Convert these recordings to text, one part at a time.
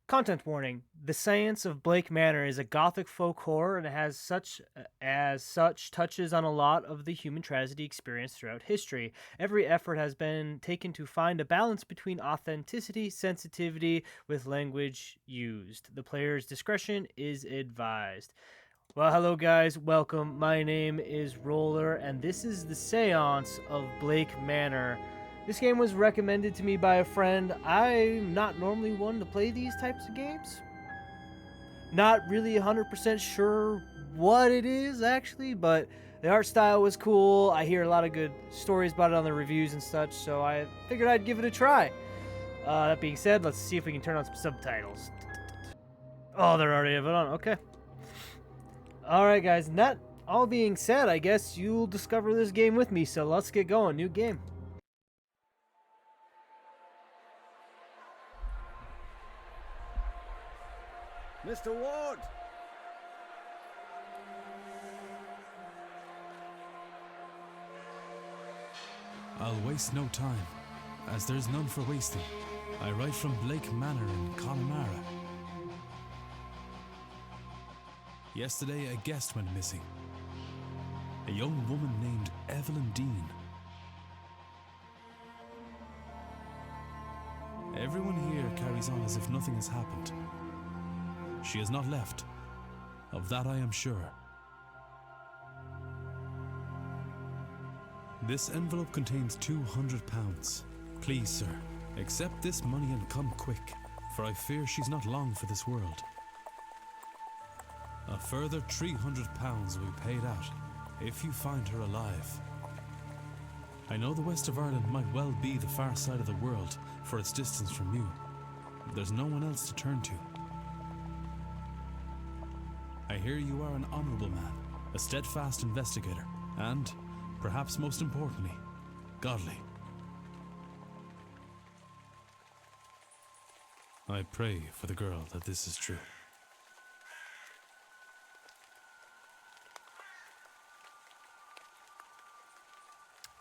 Content warning: The Seance of Blake Manor is a gothic folk horror and as such touches on a lot of the human tragedy experienced throughout history. Every effort has been taken to find a balance between authenticity, sensitivity with language used. The player's discretion is advised. Well, hello guys, welcome. My name is Roller, and this is the Seance of Blake Manor. This game was recommended to me by a friend. I'm not normally one to play these types of games. Not really 100% sure what it is, actually, but the art style was cool. I hear a lot of good stories about it on the reviews and such, so I figured I'd give it a try. That being said, let's see if we can turn on some subtitles. Oh, they're already on. Okay. Alright guys, and that all being said, I guess you'll discover this game with me, so let's get going. New game. Mr. Ward! I'll waste no time, as there's none for wasting. I write from Blake Manor in Connemara. Yesterday, a guest went missing. A young woman named Evelyn Dean. Everyone here carries on as if nothing has happened. She has not left. Of that I am sure. This envelope contains £200. Please, sir, accept this money and come quick, for I fear she's not long for this world. A further £300 will be paid out if you find her alive. I know the west of Ireland might well be the far side of the world for its distance from you. There's no one else to turn to. I hear you are an honourable man, a steadfast investigator, and, perhaps most importantly, godly. I pray for the girl that this is true.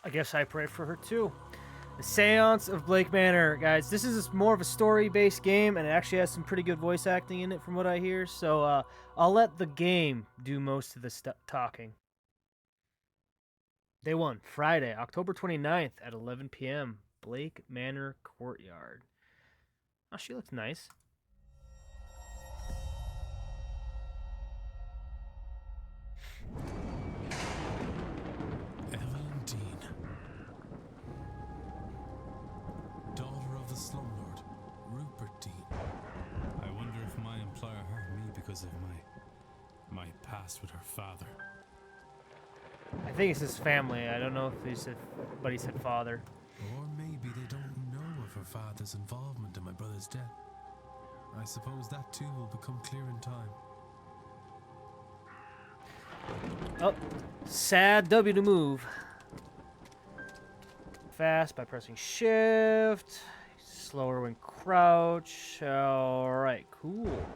I guess I pray for her too. The Seance of Blake Manor, guys. This is more of a story-based game, and it actually has some pretty good voice acting in it from what I hear, so I'll let the game do most of the talking. Day 1, Friday, October 29th at 11 p.m. Blake Manor Courtyard. Oh, she looks nice. Evelyn Dean. Daughter of the slumlord, Rupert Dean. I wonder if my employer hired me because of my past with her father. I think it's his family. I don't know if he said father. Or maybe they don't know of her father's involvement in my brother's death. I suppose that too will become clear in time. Oh, sad W to move. Fast by pressing shift. Slower when crouch. Alright, cool.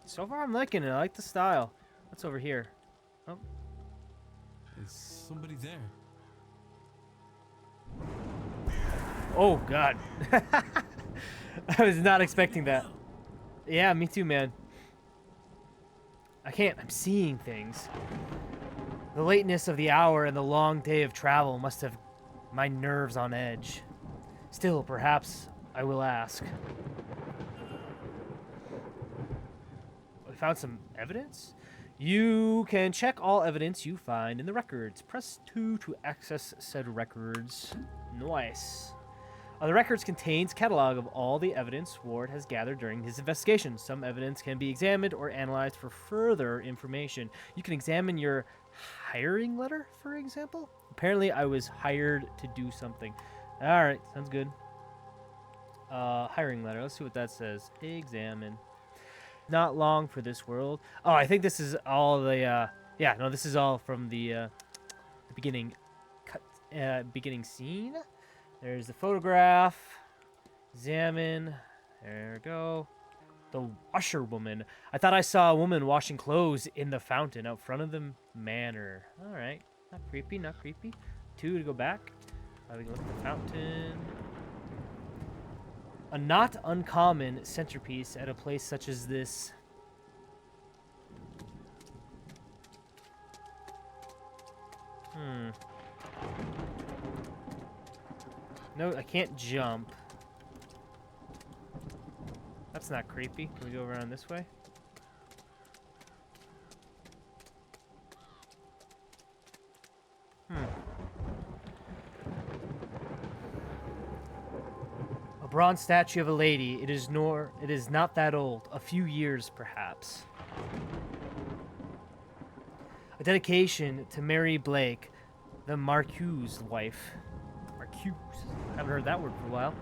So far I'm liking it. I like the style. What's over here? Oh. Is somebody there? Oh, God. I was not expecting that. Yeah, me too, man. I'm seeing things. The lateness of the hour and the long day of travel must have my nerves on edge. Still, perhaps I will ask. We found some evidence? You can check all evidence you find in the records. Press 2 to access said records. Nice. The records contains catalog of all the evidence Ward has gathered during his investigation. Some evidence can be examined or analyzed for further information. You can examine your hiring letter, for example. Apparently, I was hired to do something. All right, sounds good. Hiring letter. Let's see what that says. Examine. Not long for this world. Oh, I think this is all the. Yeah, no, this is all from the beginning beginning scene. There's the photograph. Examine. There we go. The washerwoman. I thought I saw a woman washing clothes in the fountain out front of the manor. All right. Not creepy, not creepy. 2 to go back. We can look at the fountain. A not uncommon centerpiece at a place such as this. No, I can't jump. That's not creepy. Can we go around this way? A bronze statue of a lady. It is not that old. A few years, perhaps. A dedication to Mary Blake, the Marquis's wife. Marquise. Haven't heard that word for a while.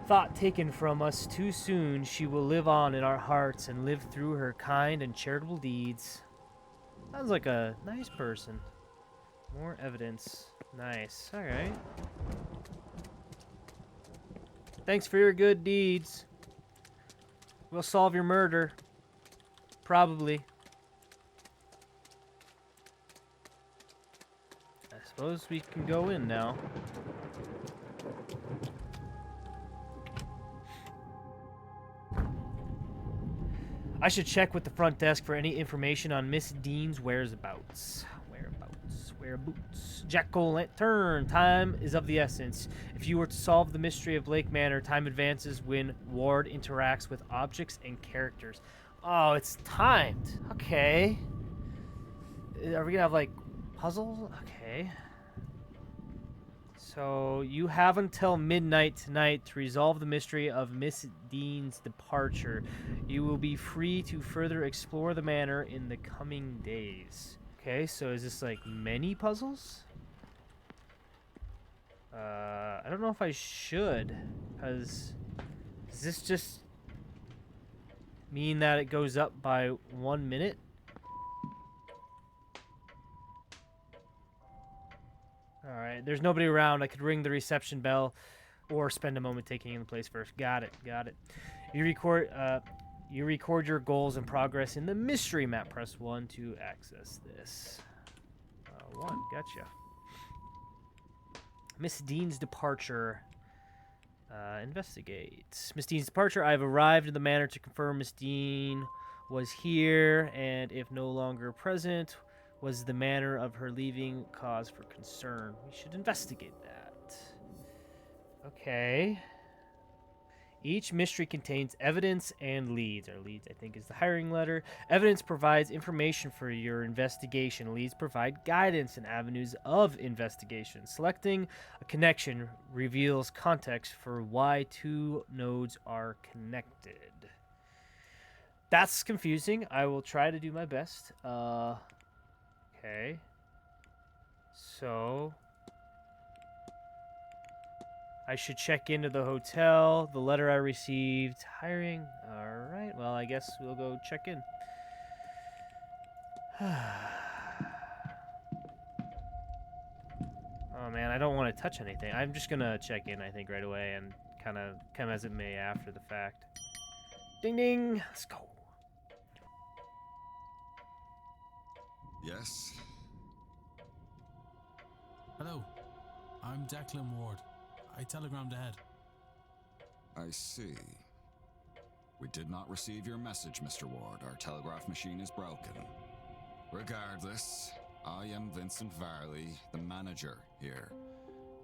Thought taken from us too soon, she will live on in our hearts and live through her kind and charitable deeds. Sounds like a nice person. More evidence. Nice. Alright. Thanks for your good deeds. We'll solve your murder. Probably. I suppose we can go in now. I should check with the front desk for any information on Miss Dean's whereabouts. Whereabouts. Jack-o'-lantern. Time is of the essence. If you were to solve the mystery of Blake Manor, time advances when Ward interacts with objects and characters. Oh, it's timed. Okay. Are we gonna have, like, puzzles? Okay. So, you have until midnight tonight to resolve the mystery of Miss Dean's departure. You will be free to further explore the manor in the coming days. Okay, so is this, like, many puzzles? I don't know if I should, because does this just mean that it goes up by 1 minute? Alright, there's nobody around. I could ring the reception bell or spend a moment taking in the place first. Got it. You record your goals and progress in the mystery map. Press 1 to access this. 1, gotcha. Miss Dean's departure. Investigate. Miss Dean's departure. I've arrived in the manor to confirm Miss Dean was here, and if no longer present, was the manner of her leaving cause for concern. We should investigate that. Okay. Each mystery contains evidence and leads. Our leads, I think, is the hiring letter. Evidence provides information for your investigation. Leads provide guidance and avenues of investigation. Selecting a connection reveals context for why two nodes are connected. That's confusing. I will try to do my best. Okay. So I should check into the hotel, the letter I received, hiring. All right, well, I guess we'll go check in. Oh, man, I don't want to touch anything. I'm just going to check in, I think, right away and kind of come as it may after the fact. Ding, ding. Let's go. Yes? Hello, I'm Declan Ward. I telegrammed ahead. I see. We did not receive your message, Mr. Ward. Our telegraph machine is broken. Regardless, I am Vincent Varley, the manager here.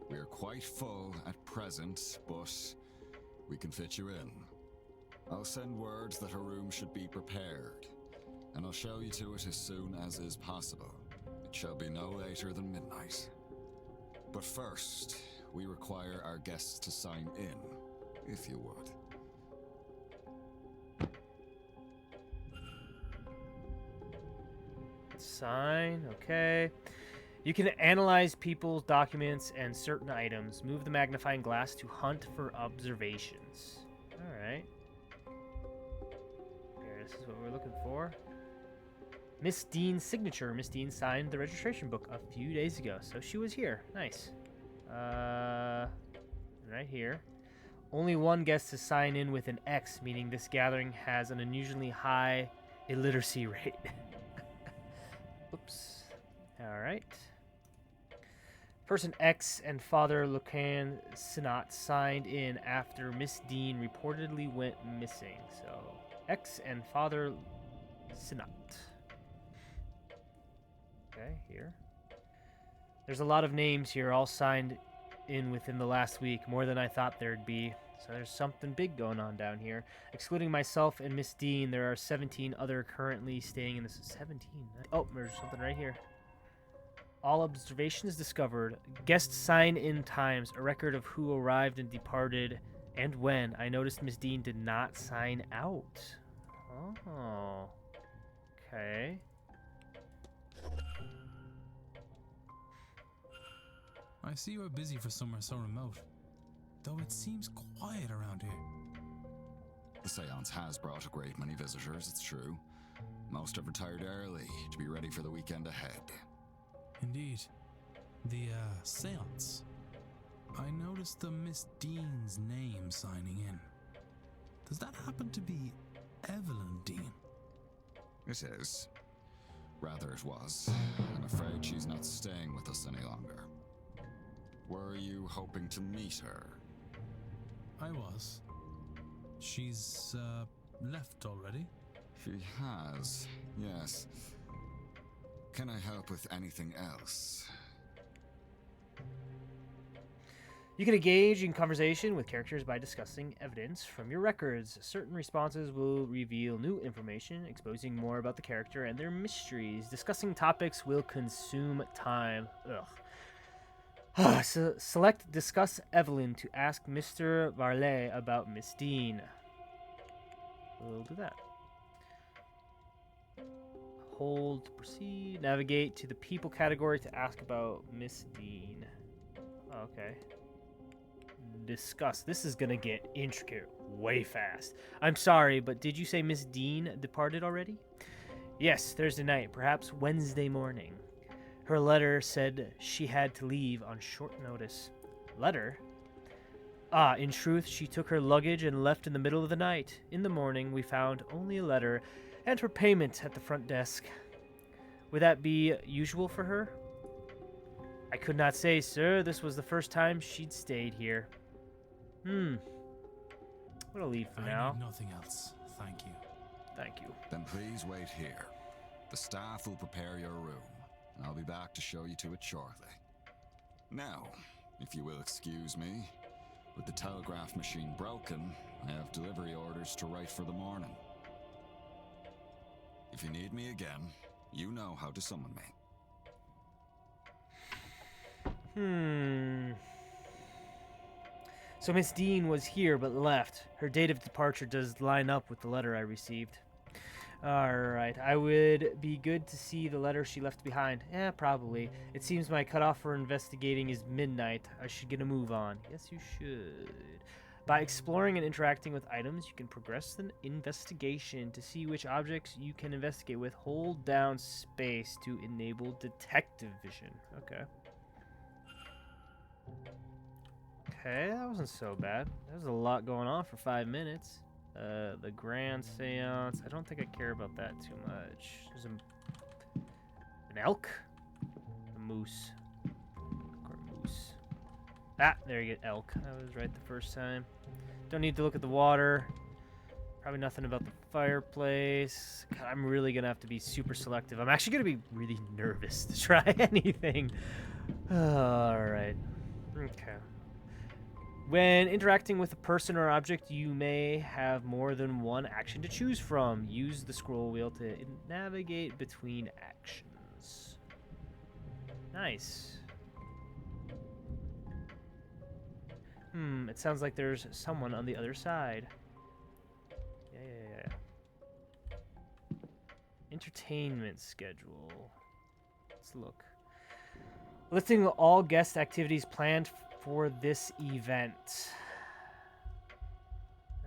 We are quite full at present, but we can fit you in. I'll send word that a room should be prepared, and I'll show you to it as soon as is possible. It shall be no later than midnight. But first, we require our guests to sign in, if you would. Sign, okay. You can analyze people's documents and certain items. Move the magnifying glass to hunt for observations. Alright. Here, this is what we're looking for. Miss Dean's signature. Miss Dean signed the registration book a few days ago, so she was here. Nice. Right here. Only one guest to sign in with an X, meaning this gathering has an unusually high illiteracy rate. Oops. Alright. Person X and Father Lucan Sinat signed in after Miss Dean reportedly went missing. So, X and Father Sinat. Okay, here. There's a lot of names here, all signed in within the last week, more than I thought there'd be. So there's something big going on down here. Excluding myself and Miss Dean, there are 17 other currently staying in this. 17? Oh, there's something right here. All observations discovered. Guest sign-in times. A record of who arrived and departed and when. I noticed Miss Dean did not sign out. Oh. Okay. I see you are busy for somewhere so remote, though it seems quiet around here. The seance has brought a great many visitors, it's true. Most have retired early to be ready for the weekend ahead. Indeed. The, seance. I noticed the Miss Dean's name signing in. Does that happen to be Evelyn Dean? It is. Rather, it was. I'm afraid she's not staying with us any longer. Were you hoping to meet her? I was. She's, left already? She has, yes. Can I help with anything else? You can engage in conversation with characters by discussing evidence from your records. Certain responses will reveal new information, exposing more about the character and their mysteries. Discussing topics will consume time. Select Discuss Evelyn to ask Mr. Varley about Miss Dean. We'll do that. Hold to proceed. Navigate to the people category to ask about Miss Dean. Okay. Discuss. This is gonna get intricate way fast. I'm sorry, but did you say Miss Dean departed already? Yes, Thursday night, perhaps Wednesday morning. Her letter said she had to leave on short notice. Letter? Ah, in truth, she took her luggage and left in the middle of the night. In the morning, we found only a letter and her payment at the front desk. Would that be usual for her? I could not say, sir. This was the first time she'd stayed here. What a leave for now. I need nothing else, thank you. Thank you. Then please wait here. The staff will prepare your room, and I'll be back to show you to it shortly. Now, if you will excuse me, with the telegraph machine broken, I have delivery orders to write for the morning. If you need me again, you know how to summon me. So Miss Dean was here but left. Her date of departure does line up with the letter I received. Alright, I would be good to see the letter she left behind. Yeah, probably. It seems my cutoff for investigating is midnight. I should get a move on. Yes, you should. By exploring and interacting with items, you can progress the investigation. To see which objects you can investigate with, hold down space to enable detective vision. Okay. Okay, that wasn't so bad. There's a lot going on for 5 minutes. The grand seance. I don't think I care about that too much. There's an elk? A moose. Or a moose. Ah, there you get elk. I was right the first time. Don't need to look at the water. Probably nothing about the fireplace. God, I'm really going to have to be super selective. I'm actually going to be really nervous to try anything. Alright. Okay. When interacting with a person or object, you may have more than one action to choose from. Use the scroll wheel to navigate between actions. Nice. It sounds like there's someone on the other side. Yeah. Entertainment schedule. Let's look. Listing all guest activities planned for this event.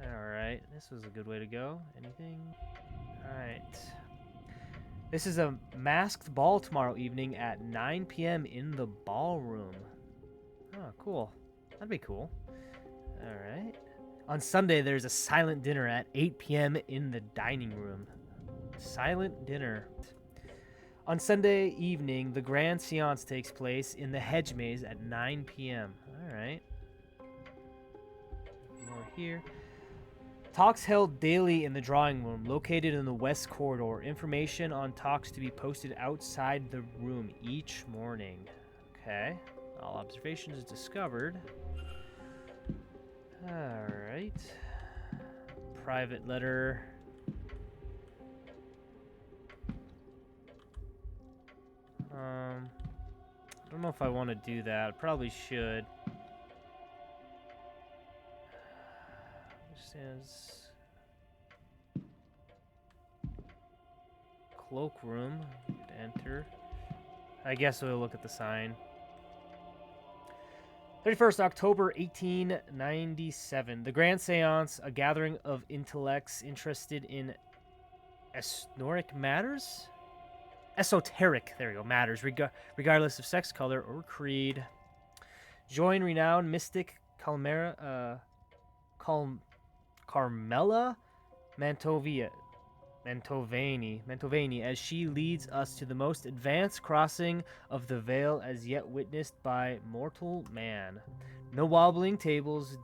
Alright, this was a good way to go. Anything? Alright. This is a masked ball tomorrow evening at 9 p.m. in the ballroom. Oh, cool. That'd be cool. Alright. On Sunday, there's a silent dinner at 8 p.m. in the dining room. Silent dinner. On Sunday evening, the grand seance takes place in the hedge maze at 9 p.m. All right. More here. Talks held daily in the drawing room, located in the west corridor. Information on talks to be posted outside the room each morning. Okay. All observations discovered. Alright. Private letter. I don't know if I want to do that. I probably should. Says cloakroom. Enter. I guess we'll look at the sign. 31st October 1897. The Grand Seance, a gathering of intellects interested in esoteric matters? Esoteric, there we go, matters, regardless of sex, color, or creed. Join renowned mystic Carmela Mantovani as she leads us to the most advanced crossing of the veil as yet witnessed by mortal man. No wobbling tables,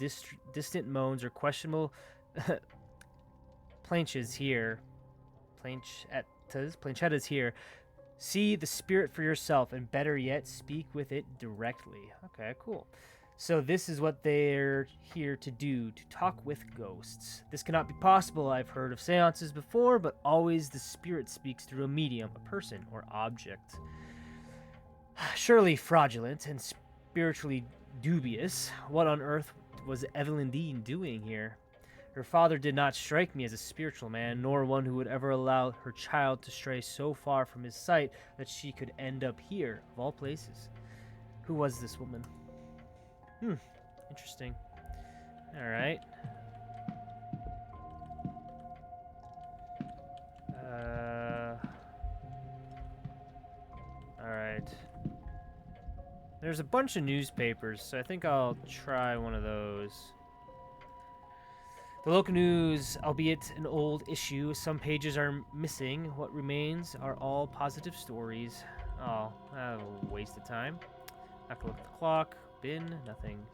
distant moans, or questionable planchettas here. Planchettas here. See the spirit for yourself, and better yet, speak with it directly. Okay, cool. So this is what they're here to do, to talk with ghosts. This cannot be possible. I've heard of seances before, but always the spirit speaks through a medium, a person, or object. Surely fraudulent and spiritually dubious. What on earth was Evelyn Dean doing here? Her father did not strike me as a spiritual man, nor one who would ever allow her child to stray so far from his sight that she could end up here, of all places. Who was this woman? Interesting. Alright. Alright. There's a bunch of newspapers, so I think I'll try one of those. The local news, albeit an old issue, some pages are missing. What remains are all positive stories. Oh, a waste of time. Not gonna look at the clock. Bin, nothing.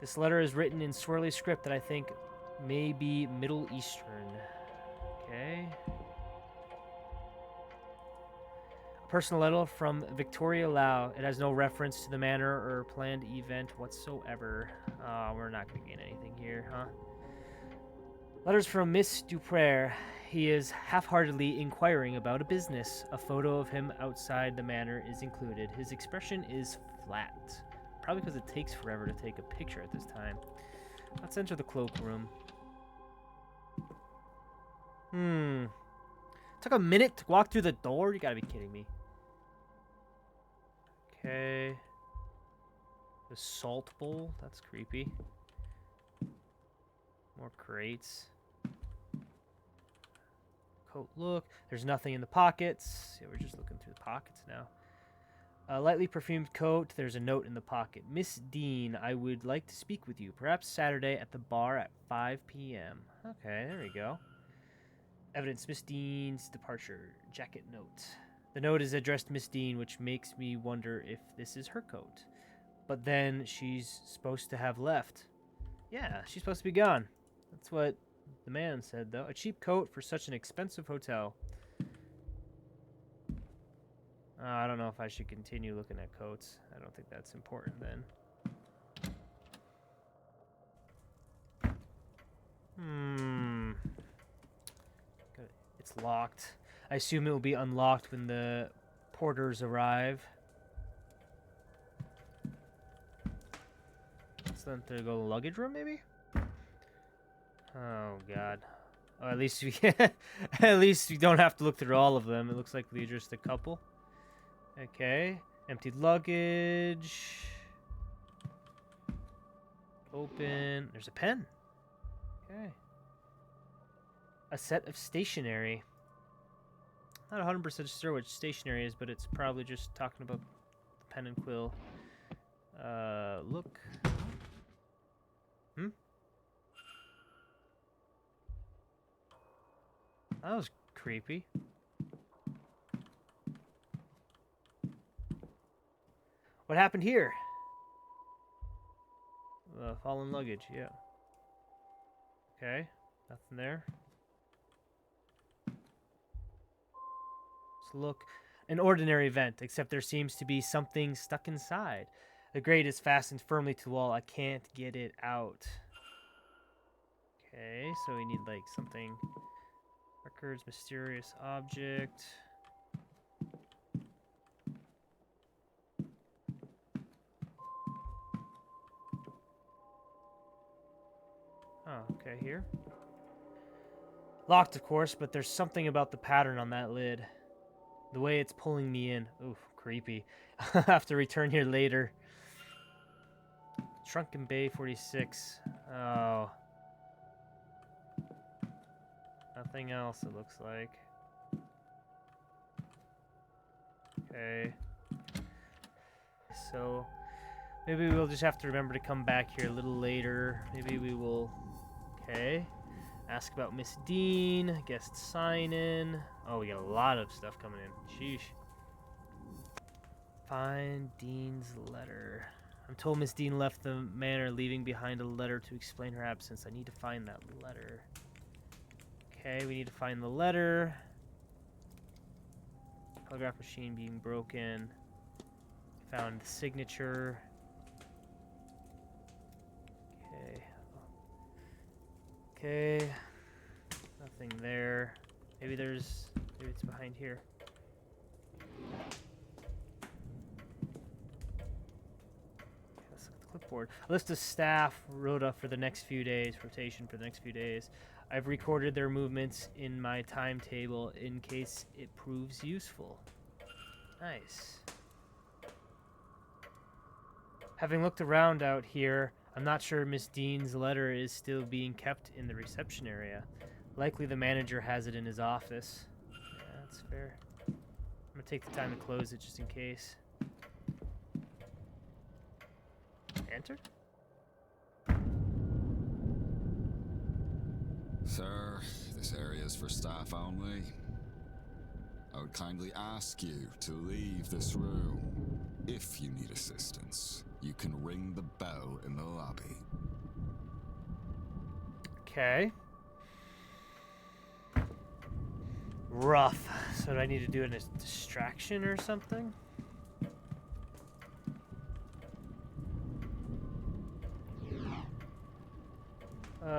This letter is written in swirly script that I think may be Middle Eastern. Okay. A personal letter from Victoria Lau. It has no reference to the manor or planned event whatsoever. We're not going to gain anything here, huh? Letters from Miss Dupré. He is half-heartedly inquiring about a business. A photo of him outside the manor is included. His expression is flat. Probably because it takes forever to take a picture at this time. Let's enter the cloakroom. Took a minute to walk through the door? You gotta be kidding me. Okay. The salt bowl. That's creepy. More crates. Coat look. There's nothing in the pockets. Yeah, we're just looking through the pockets now. A lightly perfumed coat. There's a note in the pocket. Miss Dean, I would like to speak with you. Perhaps Saturday at the bar at 5 p.m. Okay, there we go. Evidence, Miss Dean's departure. Jacket note. The note is addressed to Miss Dean, which makes me wonder if this is her coat. But then she's supposed to have left. Yeah, she's supposed to be gone. That's what the man said, though. A cheap coat for such an expensive hotel. I don't know if I should continue looking at coats. I don't think that's important then. It's locked. I assume it will be unlocked when the porters arrive. Let's then to go to the luggage room, maybe? Oh god. Oh, at least we at least we don't have to look through all of them. It looks like we just a couple. Okay. Emptied luggage. Open. There's a pen. Okay. A set of stationery. Not 100% sure what stationery is, but it's probably just talking about the pen and quill. Look. That was creepy. What happened here? Fallen luggage, yeah. Okay, nothing there. So look, an ordinary vent, except there seems to be something stuck inside. The grate is fastened firmly to the wall. I can't get it out. Okay, so we need like something. Records, mysterious object. Oh, okay, here. Locked, of course, but there's something about the pattern on that lid. The way it's pulling me in. Ooh, creepy. I'll have to return here later. Shrunken Bay 46. Oh. Nothing else, it looks like. Okay. So, maybe we'll just have to remember to come back here a little later. Maybe we will... Okay. Ask about Miss Dean. Guest sign-in. Oh, we got a lot of stuff coming in. Sheesh. Find Dean's letter. I'm told Miss Dean left the manor, leaving behind a letter to explain her absence. I need to find that letter. Okay, we need to find the letter. Telegraph machine being broken. Found the signature. Okay. Okay. Nothing there. Maybe it's behind here. Let's look at the clipboard. A list of staff rota for the next few days. Rotation for the next few days. I've recorded their movements in my timetable in case it proves useful. Nice. Having looked around out here, I'm not sure Miss Dean's letter is still being kept in the reception area. Likely the manager has it in his office. Yeah, that's fair. I'm gonna take the time to close it just in case. Enter? Sir, this area is for staff only. I would kindly ask you to leave this room. If you need assistance, you can ring the bell in the lobby. Okay. Rough. So do I need to do a distraction or something?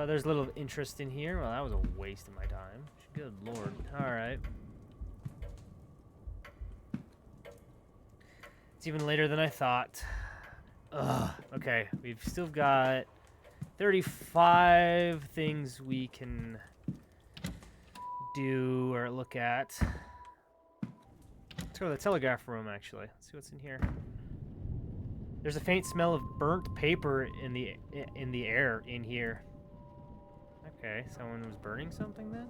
There's a little interest in here. Well, that was a waste of my time. Good lord. Alright. It's even later than I thought. Ugh. Okay, we've still got 35 things we can do or look at. Let's go to the telegraph room, actually. Let's see what's in here. There's a faint smell of burnt paper in the air in here. Okay, someone was burning something then?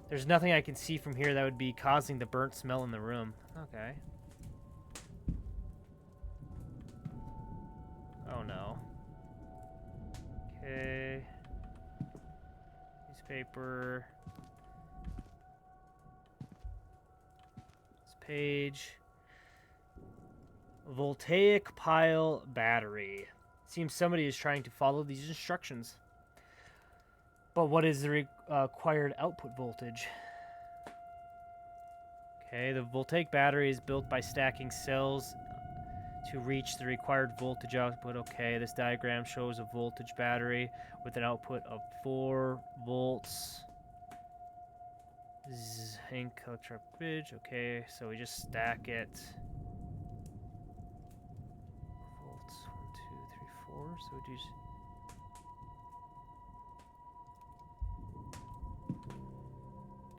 There's nothing I can see from here that would be causing the burnt smell in the room. Okay. Oh no. Okay. Newspaper. This page. Voltaic pile battery. Seems somebody is trying to follow these instructions. But what is the required output voltage? Okay, the voltaic battery is built by stacking cells to reach the required voltage output. Okay, this diagram shows a voltage battery with an output of 4 volts. Zinc electric bridge. Okay, so we just stack it. Volts 1, 2, 3, 4. So we do.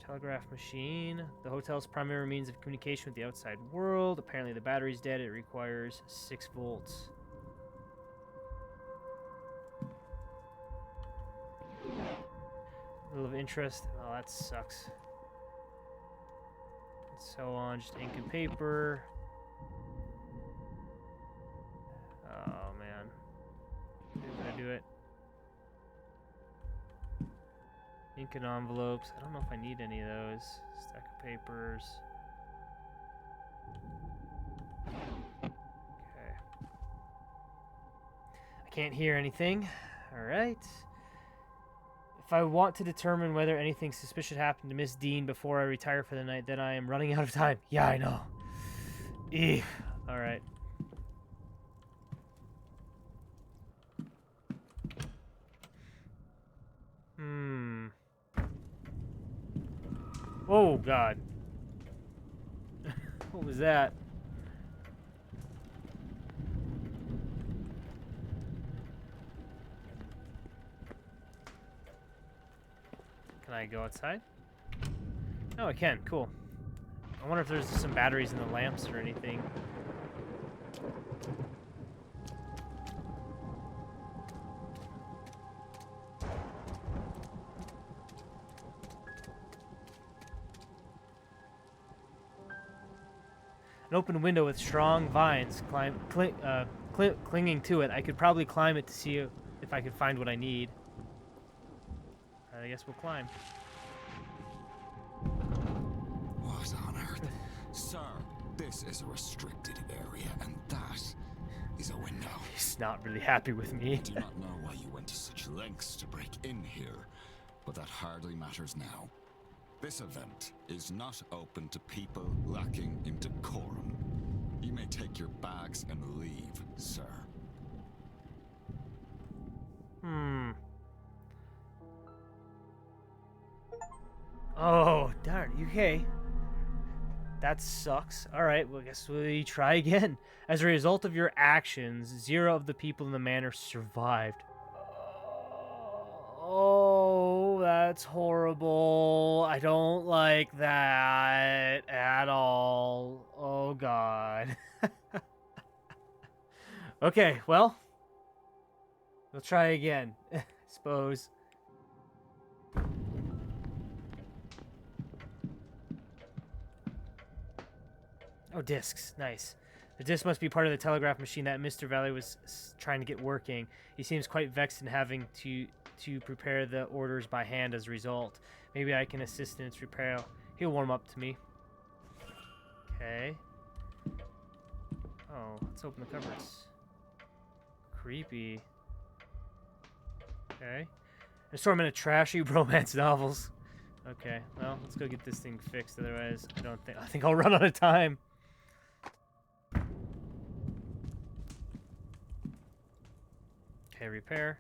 Telegraph machine. The hotel's primary means of communication with the outside world. Apparently the battery's dead. It requires 6 volts. A little of interest. Oh, that sucks. And so on. Just ink and paper. Oh, man. I'm gonna do it. Ink and envelopes. I don't know if I need any of those. Stack of papers. Can't hear anything. Alright. If I want to determine whether anything suspicious happened to Miss Dean before I retire for the night, then I am running out of time. Yeah, I know. Eeh. Alright. Oh, God. What was that? Can I go outside? Oh, I can. Cool. I wonder if there's some batteries in the lamps or anything. An open window with strong vines clinging to it. I could probably climb it to see if I could find what I need. I guess we'll climb. What on earth? Sir, this is a restricted area, and that is a window. He's not really happy with me. I do not know why you went to such lengths to break in here, but that hardly matters now. This event is not open to people lacking in decorum. You may take your bags and leave, sir. Oh, darn. Okay. That sucks. Alright, well, I guess we try again. As a result of your actions, 0 of the people in the manor survived. Oh, that's horrible. I don't like that at all. Oh, God. Okay, well, we'll try again, I suppose. Oh, discs. Nice. The disc must be part of the telegraph machine that Mr. Valley was trying to get working. He seems quite vexed in having to prepare the orders by hand as a result. Maybe I can assist in its repair. He'll warm up to me. Okay. Oh, let's open the cupboards. Creepy. Okay. I store them in a trashy romance novels. Okay, well, let's go get this thing fixed. Otherwise, I think I'll run out of time. Okay, repair.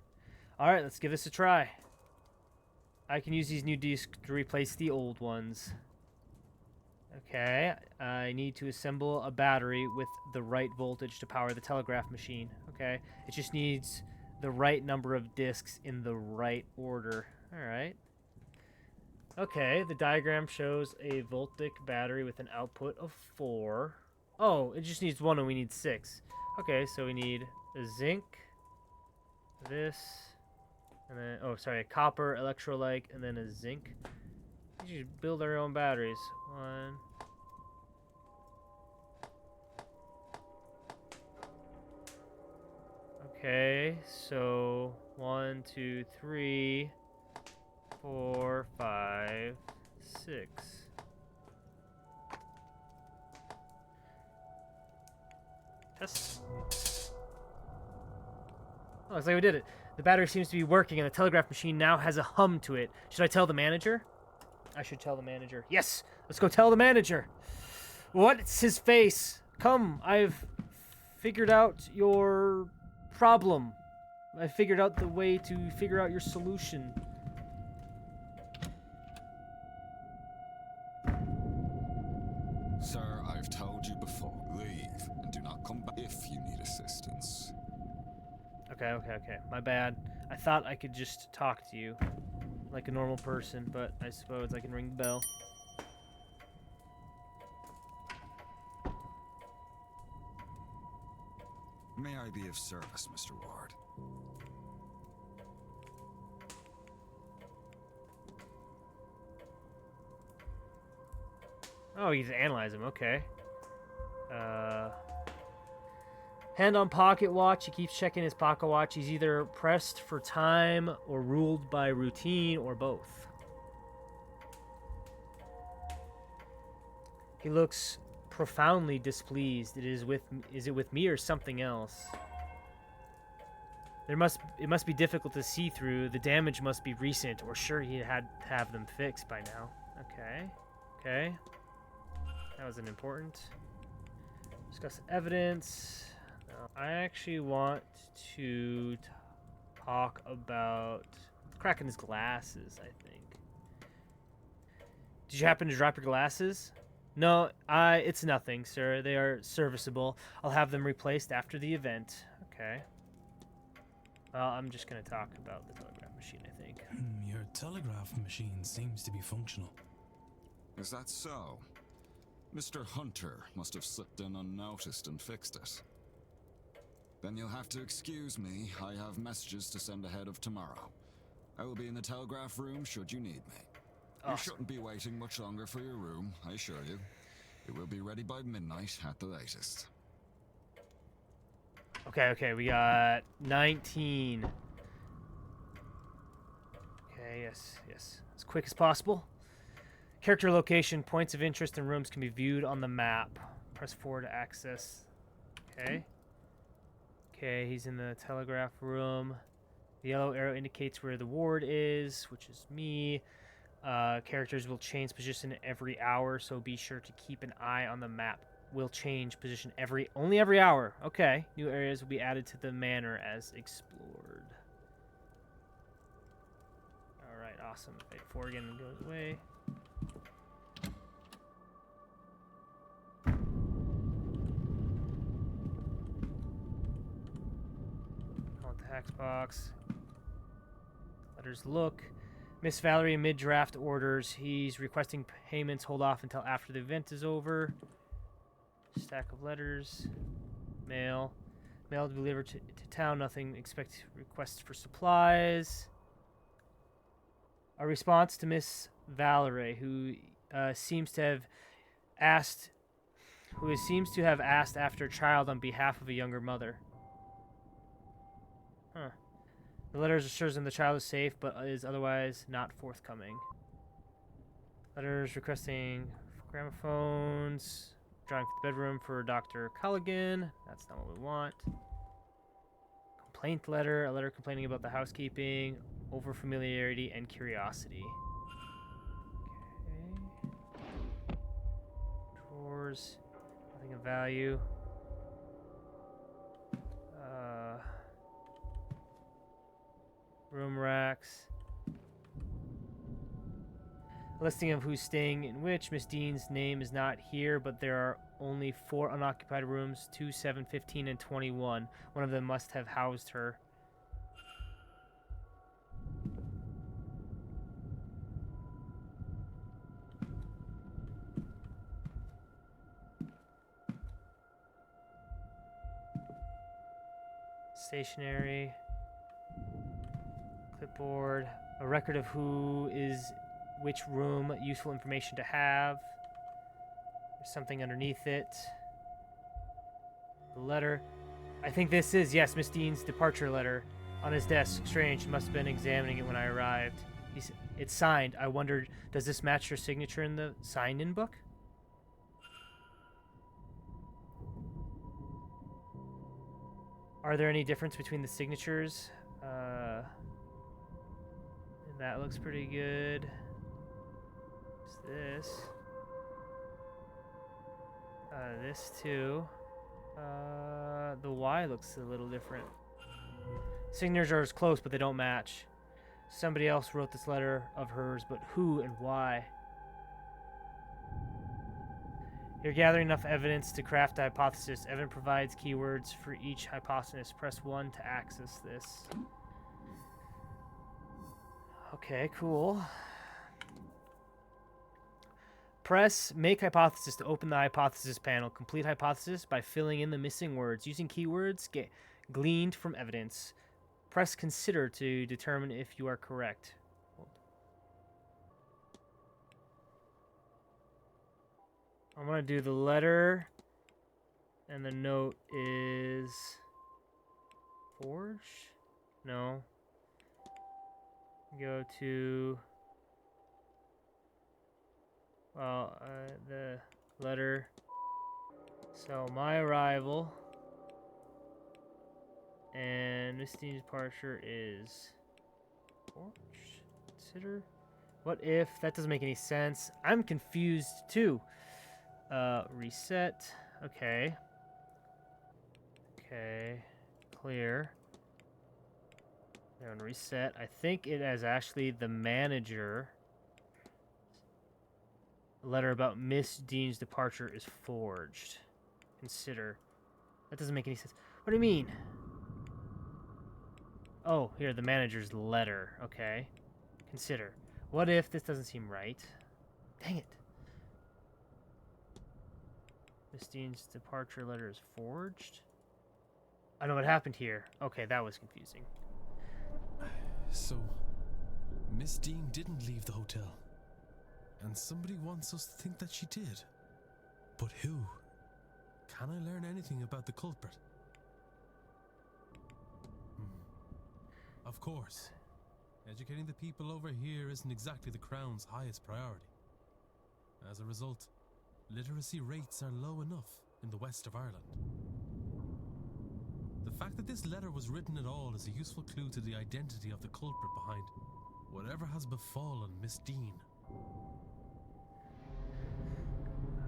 Alright, let's give this a try. I can use these new discs to replace the old ones. Okay, I need to assemble a battery with the right voltage to power the telegraph machine. Okay, it just needs the right number of discs in the right order. Alright. Okay, the diagram shows a voltic battery with an output of 4. Oh, it just needs 1 and we need 6. Okay, so we need a zinc, this, and then, oh, sorry, a copper, electrolyte, and then a zinc. We should build our own batteries. 1. Okay, so 1, 2, 3, 4, 5, 6. Test. Oh, looks like we did it. The battery seems to be working, and the telegraph machine now has a hum to it. Should I tell the manager? I should tell the manager. Yes! Let's go tell the manager! What's his face? Come, I've figured out your problem. I figured out the way to figure out your solution. Sir, I've told you before, leave and do not come back if you need assistance. Okay. My bad. I thought I could just talk to you like a normal person, but I suppose I can ring the bell. May I be of service, Mr. Ward? Oh, you can analyze him. Okay. Hand on pocket watch. He keeps checking his pocket watch. He's either pressed for time or ruled by routine or both. He looks profoundly displeased. Is it with me or something else? It must be difficult to see through. The damage must be recent, or sure he had to have them fixed by now. Okay. Okay. That was an important. Discuss evidence. I actually want to talk about cracking his glasses, I think. Did you happen to drop your glasses? No, it's nothing, sir. They are serviceable. I'll have them replaced after the event. Okay. Well, I'm just going to talk about the telegraph machine, I think. Your telegraph machine seems to be functional. Is that so? Mr. Hunter must have slipped in unnoticed and fixed it. Then you'll have to excuse me. I have messages to send ahead of tomorrow. I will be in the telegraph room should you need me. Awesome. You shouldn't be waiting much longer for your room, I assure you. It will be ready by midnight at the latest. Okay, we got 19. Okay, yes. As quick as possible. Character location, points of interest, and rooms can be viewed on the map. Press 4 to access. Okay. Okay, he's in the telegraph room. The yellow arrow indicates where the ward is, which is me. Characters will change position every hour, so be sure to keep an eye on the map. Will change position only every hour. Okay. New areas will be added to the manor as explored. Alright, awesome. Wait, 4 again goes away. I want the hex box. Letters look. Miss Valerie mid-draft orders. He's requesting payments. Hold off until after the event is over. Stack of letters. Mail. Mail delivered to town. Nothing. Expect requests for supplies. A response to Miss Valerie, who seems to have asked after a child on behalf of a younger mother. Huh. The letter assures him the child is safe, but is otherwise not forthcoming. Letters requesting gramophones. Drawing for the bedroom for Dr. Culligan. That's not what we want. Complaint letter. A letter complaining about the housekeeping, overfamiliarity, and curiosity. Okay. Drawers. Nothing of value. Room racks. A listing of who's staying in which. Miss Dean's name is not here, but there are only 4 unoccupied rooms, 2, 7, 15, and 21. One of them must have housed her. Stationery. Clipboard. A record of who is which room. Useful information to have. There's something underneath it. The letter. I think this is, yes, Miss Dean's departure letter. On his desk. Strange. He must have been examining it when I arrived. It's signed. I wondered, does this match your signature in the signed-in book? Are there any difference between the signatures? That looks pretty good. What's this? This too. The Y looks a little different. Signatures are close, but they don't match. Somebody else wrote this letter of hers, but who and why? You're gathering enough evidence to craft a hypothesis. Evan provides keywords for each hypothesis. Press 1 to access this. Okay, cool. Press Make Hypothesis to open the hypothesis panel. Complete hypothesis by filling in the missing words. Using keywords gleaned from evidence. Press Consider to determine if you are correct. I'm going to do the letter, and the note is forged? No. Go to, well, the letter. So, my arrival. And Miss Dean's departure is forged. Consider. What if that doesn't make any sense? I'm confused too. Reset. Okay. Okay. Clear. I'm gonna reset. I think it is actually the manager. Letter about Miss Dean's departure is forged. Consider. That doesn't make any sense. What do you mean? Oh, here, the manager's letter. Okay. Consider. What if this doesn't seem right? Dang it. Miss Dean's departure letter is forged? I know what happened here. Okay, that was confusing. So, Miss Dean didn't leave the hotel. And somebody wants us to think that she did. But who? Can I learn anything about the culprit? Of course. Educating the people over here isn't exactly the Crown's highest priority. As a result, literacy rates are low enough in the west of Ireland. The fact that this letter was written at all is a useful clue to the identity of the culprit behind whatever has befallen Miss Dean.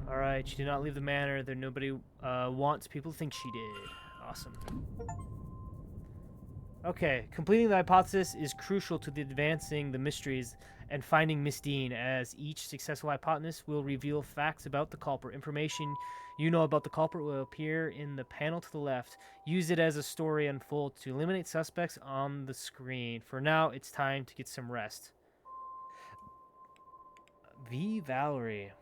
Alright, she did not leave the manor. There nobody wants people to think she did. Awesome. Okay, completing the hypothesis is crucial to the advancing the mysteries and finding Miss Dean, as each successful hypothesis will reveal facts about the culprit. Information you know about the culprit will appear in the panel to the left. Use it as a story unfolds to eliminate suspects on the screen. For now, it's time to get some rest. V. Valerie.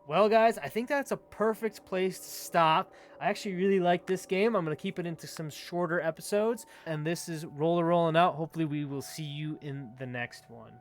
Well, guys, I think that's a perfect place to stop. I actually really like this game. I'm going to keep it into some shorter episodes. And this is Rolling Out. Hopefully, we will see you in the next one.